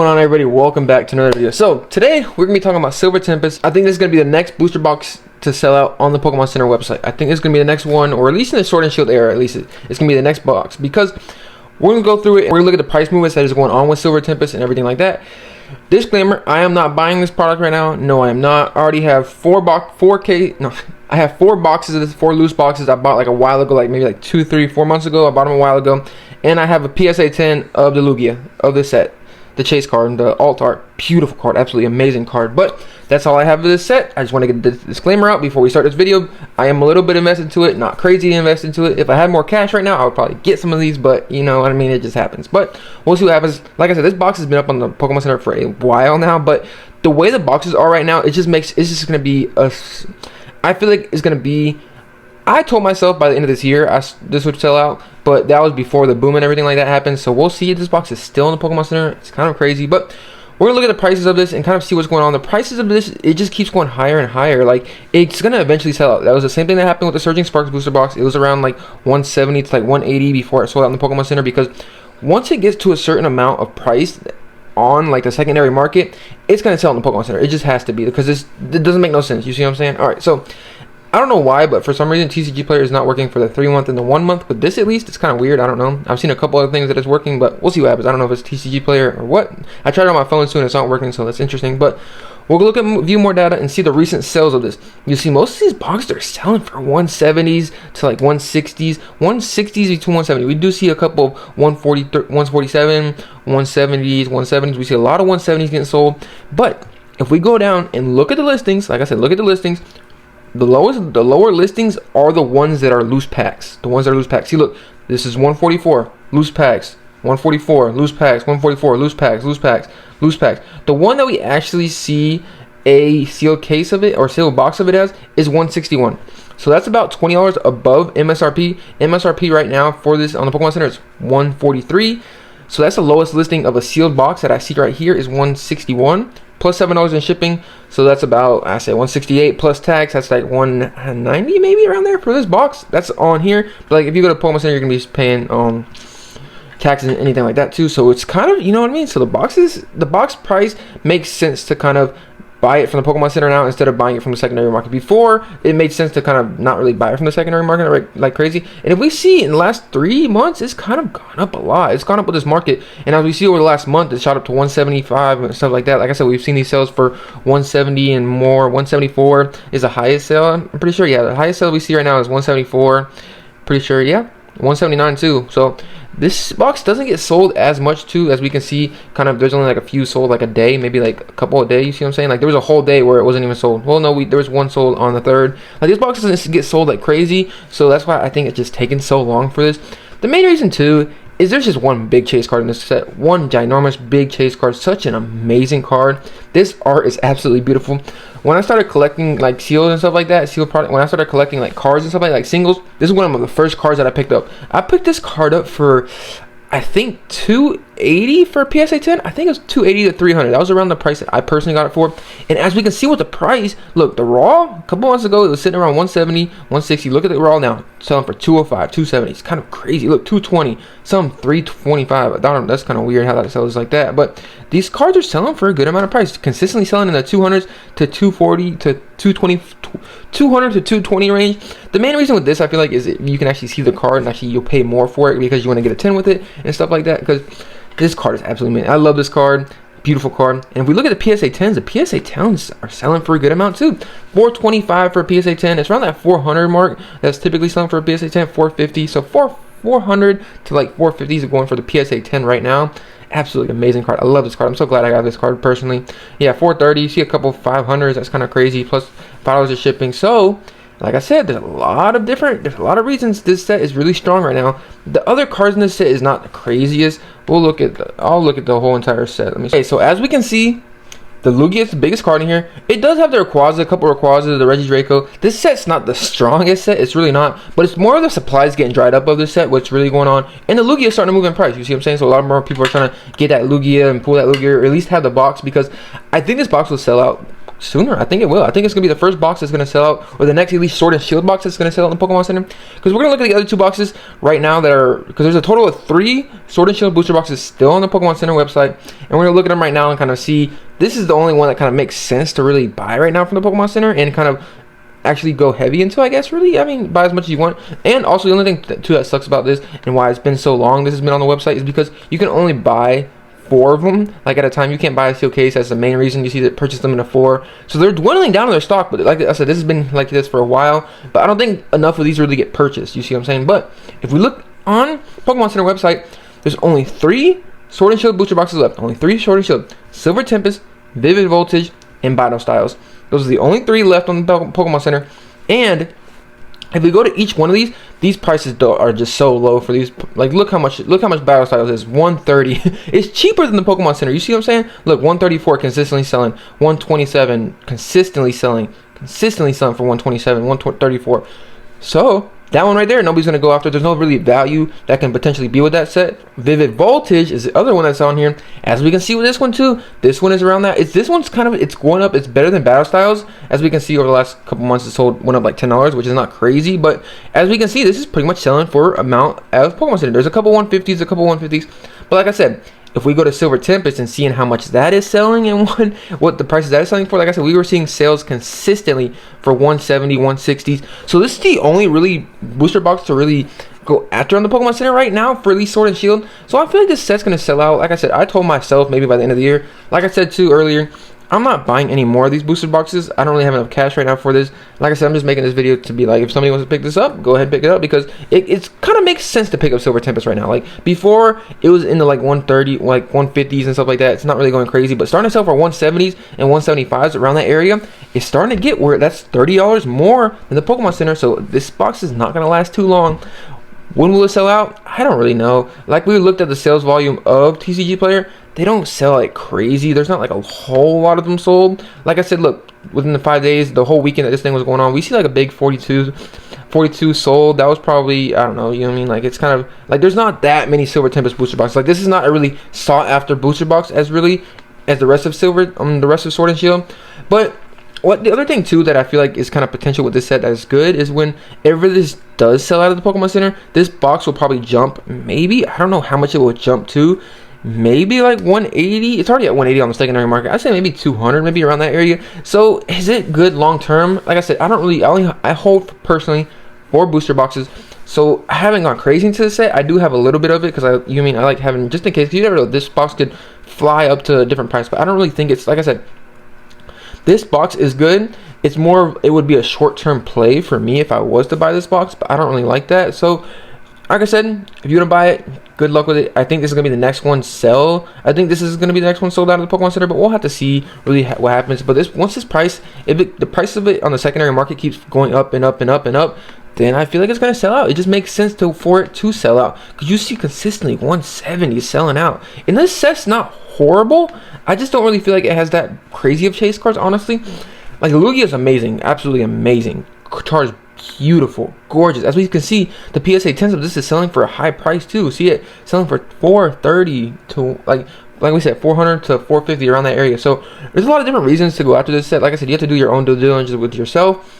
What's going on, everybody? Welcome back to another video. So today we're gonna be talking about Silver Tempest. I think this is gonna be the next booster box to sell out on the Pokemon Center website. I think it's gonna be the next one, or at least in the Sword and Shield era. At least it's gonna be the next box, because we're gonna go through it and we're gonna look at the price movements that is going on with Silver Tempest and everything like that. Disclaimer: I am not buying this product right now. No, I am not. I already have I have 4 boxes of this, 4 loose boxes I bought like a while ago, like maybe like 2, 3, 4 months ago. I bought them a while ago, and I have a PSA 10 of the Lugia of this set. The chase card, the alt art, beautiful card, absolutely amazing card. But that's all I have for this set. I just want to get the disclaimer out before we start this video. I am a little bit invested into it, not crazy invested into it. If I had more cash right now, I would probably get some of these, but you know what I mean, it just happens. But we'll see what happens. Like I said, this box has been up on the Pokemon Center for a while now, but the way the boxes are right now, it's just gonna be I feel like it's gonna be, I told myself by the end of this year this would sell out, but that was before the boom and everything like that happened. So we'll see. This box is still in the Pokemon Center. It's kind of crazy, but we're gonna look at the prices of this and kind of see what's going on. The prices of this, it just keeps going higher and higher. Like, it's gonna eventually sell out. That was the same thing that happened with the Surging Sparks booster box. It was around like 170 to like 180 before it sold out in the Pokemon Center, because once it gets to a certain amount of price on like the secondary market, it's gonna sell in the Pokemon Center. It just has to be, because it doesn't make no sense. You see what I'm saying? All right, so I don't know why, but for some reason TCG Player is not working for the 3-month and the 1-month. But this, at least, it's kind of weird. I don't know. I've seen a couple other things that it's working, but we'll see what happens. I don't know if it's TCG Player or what. I tried it on my phone soon. It's not working, so that's interesting. But we'll look at view more data and see the recent sales of this. You see, most of these boxes are selling for 170s to like 160s. 160s to 170. We do see a couple of 140, 147, 170s, 170s. We see a lot of 170s getting sold. But if we go down and look at the listings, like I said, look at the listings. The lower listings are the ones that are loose packs. The ones that are loose packs. See, look, this is 144 loose packs, 144 loose packs, 144 loose packs, loose packs, loose packs. The one that we actually see a sealed case of it or sealed box of it as is 161. So that's about $20 above MSRP. MSRP right now for this on the Pokemon Center is 143. So that's the lowest listing of a sealed box that I see right here is 161. Plus $7 in shipping, so that's about, I say 168 plus tax. That's like 190 maybe around there for this box. That's on here. But like if you go to Pokemon Center, you're gonna be paying taxes and anything like that too. So it's kind of, you know what I mean. So the box price makes sense to kind of buy it from the Pokemon Center now instead of buying it from the secondary market. Before, it made sense to kind of not really buy it from the secondary market like crazy. And if we see in the last 3 months, it's kind of gone up a lot. It's gone up with this market. And as we see over the last month, it shot up to 175 and stuff like that. Like I said, we've seen these sales for 170 and more. 174 is the highest sale, I'm pretty sure. Yeah, the highest sale we see right now is 174. Pretty sure, yeah. 179 too. So this box doesn't get sold as much too, as we can see. Kind of, there's only like a few sold like a day, maybe like a couple a day. You see what I'm saying? Like there was a whole day where it wasn't even sold. Well, no, there was one sold on the 3rd. Like this box doesn't get sold like crazy, so that's why I think it's just taking so long for this. The main reason too is there's just one big chase card in this set. One ginormous big chase card. Such an amazing card. This art is absolutely beautiful. When I started collecting like seals and stuff like that, sealed product, when I started collecting like cards and stuff like singles, this is one of the first cards that I picked up. I picked this card up for, I think, $280 for PSA 10. I think it was $280 to $300. That was around the price that I personally got it for. And as we can see with the price, look, the raw a couple months ago it was sitting around 170, 160. Look at the raw now, selling for 205, 270. It's kind of crazy. Look, 220, some 325. That's kind of weird how that sells like that. But these cards are selling for a good amount of price, consistently selling in the 200s to 240 to 220, 200 to 220 range. The main reason with this, I feel like, is you can actually see the card and actually you'll pay more for it because you want to get a 10 with it and stuff like that. Because this card is absolutely amazing. I love this card. Beautiful card. And if we look at the PSA 10s, the PSA 10s are selling for a good amount too. 425 for a PSA 10. It's around that 400 mark. That's typically selling for a PSA 10. 450. So 400 to like 450s are going for the PSA 10 right now. Absolutely amazing card. I love this card. I'm so glad I got this card personally. Yeah, 430. You see a couple 500s. That's kind of crazy. Plus $5 of shipping. So, like I said, there's a lot of reasons this set is really strong right now. The other cards in this set is not the craziest. I'll look at the whole entire set. Let me see. Okay, so as we can see, the Lugia is the biggest card in here. It does have the Rayquaza, a couple of Rayquazas, the Regidraco. This set's not the strongest set. It's really not. But it's more of the supplies getting dried up of this set, what's really going on. And the Lugia is starting to move in price. You see what I'm saying? So a lot more people are trying to get that Lugia and pull that Lugia, or at least have the box, because I think this box will sell out sooner. I think it will. I think it's gonna be the first box that's gonna sell out, or the next Elite Sword and Shield box that's gonna sell out in the Pokemon Center. Because we're gonna look at the other two boxes right now that are, because there's a total of 3 Sword and Shield booster boxes still on the Pokemon Center website, and we're gonna look at them right now and kind of see. This is the only one that kind of makes sense to really buy right now from the Pokemon Center and kind of actually go heavy into, I guess. Really, I mean, buy as much as you want. And also, the only thing too that sucks about this and why it's been so long this has been on the website is because you can only buy 4 of them like at a time. You can't buy a steel case. That's the main reason you see that purchase them in a 4. So they're dwindling down in their stock, but like I said, this has been like this for a while, but I don't think enough of these really get purchased. You see what I'm saying? But if we look on Pokemon Center website, there's only 3 Sword and Shield booster boxes left. Only 3 Sword and Shield: Silver Tempest, Vivid Voltage, and Battle Styles. Those are the only 3 left on the Pokemon Center. And if we go to each one of these prices are just so low for these. Like, look how much Battle Styles is. 130. It's cheaper than the Pokemon Center. You see what I'm saying? Look, 134 consistently selling. 127 consistently selling for 127. 134. So that one right there, nobody's gonna go after. There's no really value that can potentially be with that set. Vivid Voltage is the other one that's on here. As we can see with this one too, this one is around that. This one's kind of, it's going up. It's better than Battle Styles. As we can see over the last couple months, it went up like $10, which is not crazy. But as we can see, this is pretty much selling for amount of Pokemon Center. There's a couple 150s, But like I said, if we go to Silver Tempest and seeing how much that is selling and what the prices that is selling for, like I said, we were seeing sales consistently for 170, 160s. So this is the only really booster box to really go after on the Pokemon Center right now for at least Sword and Shield. So I feel like this set's going to sell out. Like I said, I told myself maybe by the end of the year, like I said too earlier, I'm not buying any more of these booster boxes. I don't really have enough cash right now for this. Like I said, I'm just making this video to be like, if somebody wants to pick this up, go ahead and pick it up, because it's kind of makes sense to pick up Silver Tempest right now. Like before, it was in the like 130, like 150s and stuff like that. It's not really going crazy, but starting to sell for 170s and 175s around that area, it's starting to get where that's $30 more than the Pokemon Center. So this box is not going to last too long. When will it sell out? I don't really know. Like, we looked at the sales volume of TCG Player, they don't sell like crazy. There's not like a whole lot of them sold. Like I said, look, within the 5 days, the whole weekend that this thing was going on, we see like a big 42 sold. That was probably, I don't know, you know what I mean? Like, it's kind of like there's not that many Silver Tempest booster boxes. Like, this is not a really sought after booster box as the rest of the rest of Sword and Shield. But what the other thing too that I feel like is kind of potential with this set that is good is whenever this does sell out of the Pokemon Center, this box will probably jump, maybe, I don't know how much it will jump to, maybe like 180. It's already at 180 on the secondary market. I'd say maybe 200, maybe around that area. So is it good long term? Like I said, I hold personally 4 booster boxes. So I haven't gone crazy into the set. I do have a little bit of it because I like having, just in case, you never know, this box could fly up to a different price. But I don't really think it's, like I said, this box is good. It's more, it would be a short-term play for me if I was to buy this box, but I don't really like that. So, like I said, if you want to buy it, good luck with it. I think this is going to be the next one sell. I think this is going to be the next one sold out of the Pokemon Center, but we'll have to see really what happens. But once this price, the price of it on the secondary market keeps going up and up and up and up, then I feel like it's going to sell out. It just makes sense for it to sell out, because you see consistently 170 selling out. And this set's not horrible. I just don't really feel like it has that crazy of chase cards, honestly. Like, Lugia is amazing, absolutely amazing. Charizard's beautiful, gorgeous. As we can see, the PSA 10s of this is selling for a high price too. See it selling for 430 to like we said, 400 to 450, around that area. So there's a lot of different reasons to go after this set. Like I said, you have to do your own due diligence with yourself.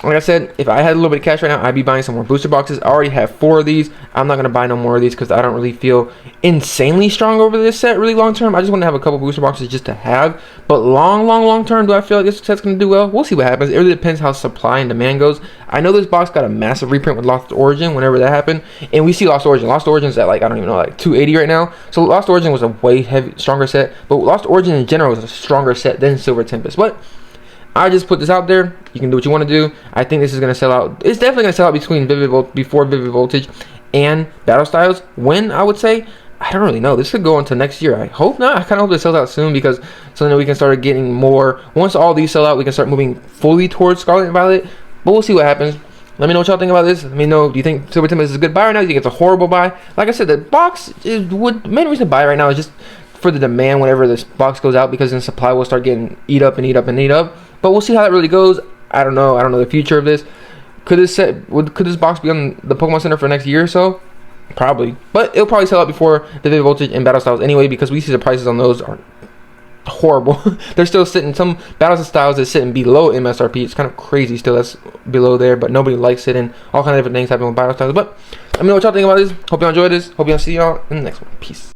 Like I said, if I had a little bit of cash right now, I'd be buying some more booster boxes. I already have 4 of these. I'm not going to buy no more of these because I don't really feel insanely strong over this set really long term. I just want to have a couple booster boxes just to have. But long term, do I feel like this set's going to do well? We'll see what happens. It really depends how supply and demand goes. I know this box got a massive reprint with Lost Origin whenever that happened. And we see Lost Origin. Lost Origin's at like, I don't even know, like 280 right now. So Lost Origin was a way stronger set. But Lost Origin in general is a stronger set than Silver Tempest. But I just put this out there. You can do what you want to do. I think this is going to sell out. It's definitely going to sell out before Vivid Voltage and Battle Styles. When, I would say, I don't really know. This could go into next year. I hope not. I kind of hope it sells out soon, because so then we can start getting more. Once all these sell out, we can start moving fully towards Scarlet and Violet. But we'll see what happens. Let me know what y'all think about this. Let me know, do you think Silver Tempest is a good buy right now? Do you think it's a horrible buy? Like I said, the box the main reason to buy right now is just for the demand whenever this box goes out, because then supply will start getting eat up. But we'll see how that really goes. I don't know the future of this. Could this box be on the Pokemon Center for next year or so? Probably. But it'll probably sell out before the Vivid Voltage and Battle Styles anyway, because we see the prices on those are horrible. They're still sitting, some battles and styles is sitting below MSRP. It's kind of crazy still, that's below there, but nobody likes it, and all kinds of different things happen with battle styles. But let me know what y'all think about this. Hope y'all enjoyed this. Hope y'all see y'all in the next one. Peace.